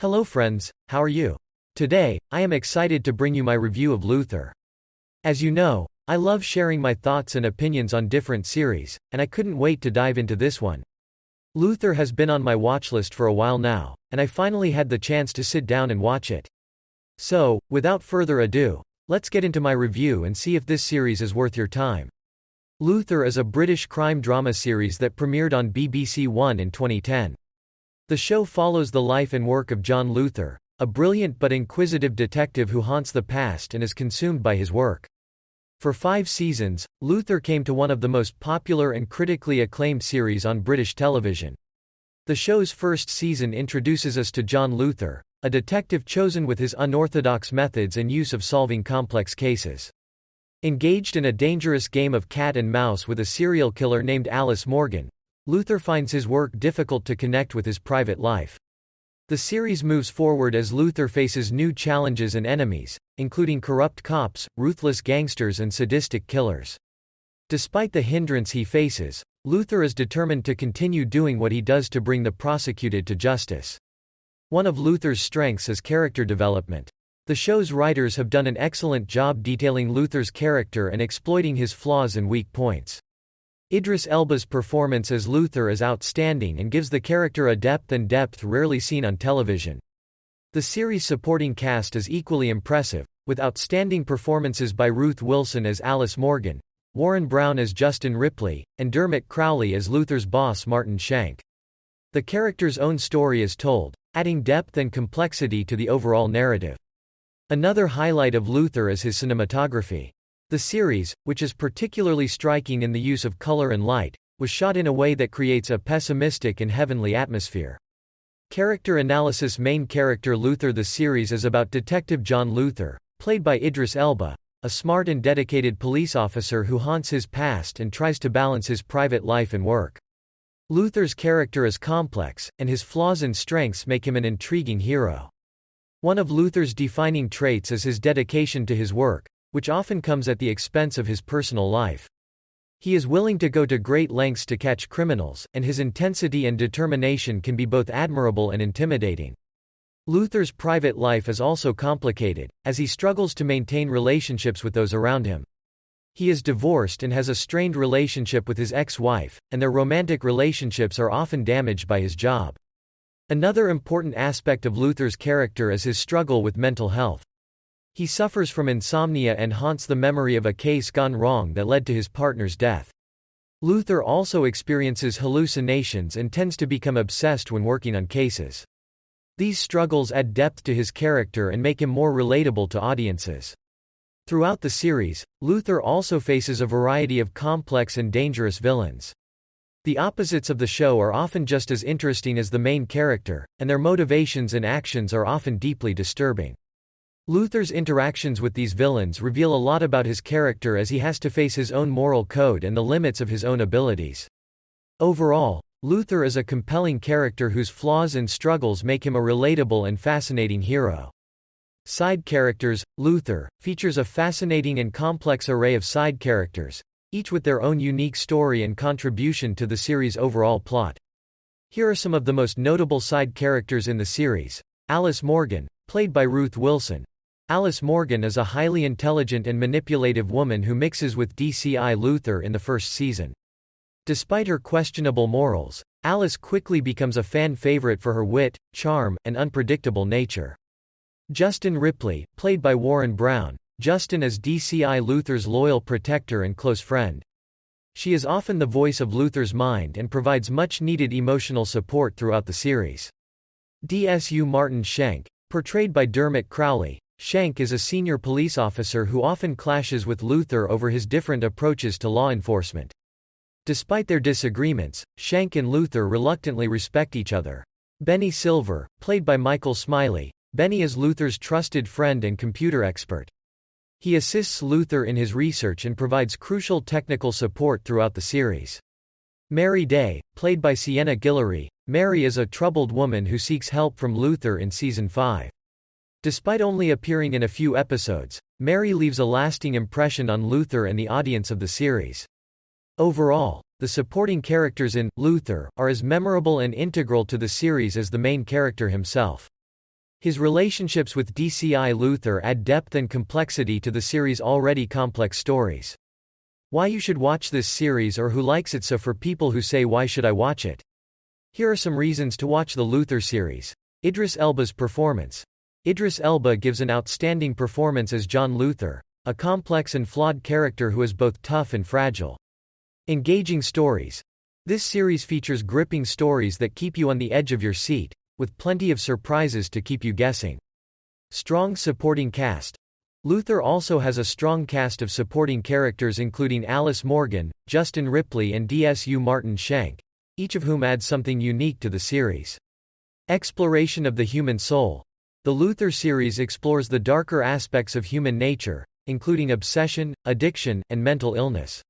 Hello friends, how are you? Today, I am excited to bring you my review of Luther. As you know, I love sharing my thoughts and opinions on different series, and I couldn't wait to dive into this one. Luther has been on my watchlist for a while now, and I finally had the chance to sit down and watch it. So, without further ado, let's get into my review and see if this series is worth your time. Luther is a British crime drama series that premiered on BBC One in 2010. The show follows the life and work of John Luther, a brilliant but inquisitive detective who haunts the past and is consumed by his work. For 5 seasons, Luther came to one of the most popular and critically acclaimed series on British television. The show's first season introduces us to John Luther, a detective chosen with his unorthodox methods and use of solving complex cases. Engaged in a dangerous game of cat and mouse with a serial killer named Alice Morgan, Luther finds his work difficult to connect with his private life. The series moves forward as Luther faces new challenges and enemies, including corrupt cops, ruthless gangsters and sadistic killers. Despite the hindrance he faces, Luther is determined to continue doing what he does to bring the prosecuted to justice. One of Luther's strengths is character development. The show's writers have done an excellent job detailing Luther's character and exploiting his flaws and weak points. Idris Elba's performance as Luther is outstanding and gives the character a depth rarely seen on television. The series' supporting cast is equally impressive, with outstanding performances by Ruth Wilson as Alice Morgan, Warren Brown as Justin Ripley, and Dermot Crowley as Luther's boss Martin Shank. The character's own story is told, adding depth and complexity to the overall narrative. Another highlight of Luther is his cinematography. The series, which is particularly striking in the use of color and light, was shot in a way that creates a pessimistic and heavenly atmosphere. Character analysis. Main character Luther. The series is about Detective John Luther, played by Idris Elba, a smart and dedicated police officer who haunts his past and tries to balance his private life and work. Luther's character is complex, and his flaws and strengths make him an intriguing hero. One of Luther's defining traits is his dedication to his work, which often comes at the expense of his personal life. He is willing to go to great lengths to catch criminals, and his intensity and determination can be both admirable and intimidating. Luther's private life is also complicated, as he struggles to maintain relationships with those around him. He is divorced and has a strained relationship with his ex-wife, and their romantic relationships are often damaged by his job. Another important aspect of Luther's character is his struggle with mental health. He suffers from insomnia and haunts the memory of a case gone wrong that led to his partner's death. Luther also experiences hallucinations and tends to become obsessed when working on cases. These struggles add depth to his character and make him more relatable to audiences. Throughout the series, Luther also faces a variety of complex and dangerous villains. The opposites of the show are often just as interesting as the main character, and their motivations and actions are often deeply disturbing. Luther's interactions with these villains reveal a lot about his character as he has to face his own moral code and the limits of his own abilities. Overall, Luther is a compelling character whose flaws and struggles make him a relatable and fascinating hero. Side characters. Luther features a fascinating and complex array of side characters, each with their own unique story and contribution to the series' overall plot. Here are some of the most notable side characters in the series. Alice Morgan, played by Ruth Wilson. Alice Morgan is a highly intelligent and manipulative woman who mixes with DCI Luther in the first season. Despite her questionable morals, Alice quickly becomes a fan favorite for her wit, charm, and unpredictable nature. Justin Ripley, played by Warren Brown. Justin is DCI Luther's loyal protector and close friend. She is often the voice of Luther's mind and provides much-needed emotional support throughout the series. DSU Martin Shank, portrayed by Dermot Crowley. Shank is a senior police officer who often clashes with Luther over his different approaches to law enforcement. Despite their disagreements, Shank and Luther reluctantly respect each other. Benny Silver, played by Michael Smiley. Benny is Luther's trusted friend and computer expert. He assists Luther in his research and provides crucial technical support throughout the series. Mary Day, played by Sienna Guillory. Mary is a troubled woman who seeks help from Luther in Season 5. Despite only appearing in a few episodes, Mary leaves a lasting impression on Luther and the audience of the series. Overall, the supporting characters in Luther are as memorable and integral to the series as the main character himself. His relationships with DCI Luther add depth and complexity to the series' already complex stories. Why you should watch this series or who likes it. So for people who say why should I watch it? Here are some reasons to watch the Luther series. Idris Elba's performance. Idris Elba gives an outstanding performance as John Luther, a complex and flawed character who is both tough and fragile. Engaging stories. This series features gripping stories that keep you on the edge of your seat, with plenty of surprises to keep you guessing. Strong supporting cast. Luther also has a strong cast of supporting characters including Alice Morgan, Justin Ripley and DSU Martin Schenk, each of whom adds something unique to the series. Exploration of the human soul. The Luther series explores the darker aspects of human nature, including obsession, addiction, and mental illness.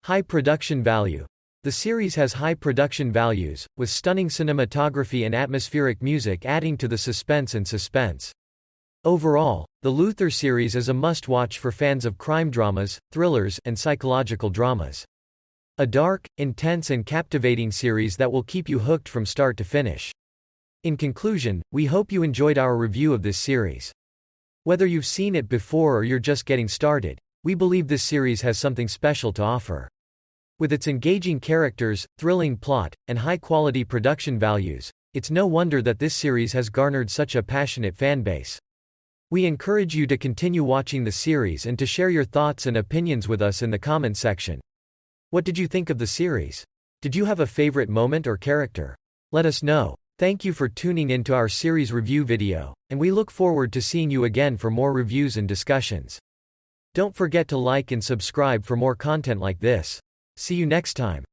High production value. The series has high production values, with stunning cinematography and atmospheric music adding to the suspense. Overall, the Luther series is a must-watch for fans of crime dramas, thrillers, and psychological dramas. A dark, intense and captivating series that will keep you hooked from start to finish. In conclusion, we hope you enjoyed our review of this series. Whether you've seen it before or you're just getting started, we believe this series has something special to offer. With its engaging characters, thrilling plot, and high-quality production values, it's no wonder that this series has garnered such a passionate fanbase. We encourage you to continue watching the series and to share your thoughts and opinions with us in the comment section. What did you think of the series? Did you have a favorite moment or character? Let us know. Thank you for tuning in to our series review video, and we look forward to seeing you again for more reviews and discussions. Don't forget to like and subscribe for more content like this. See you next time.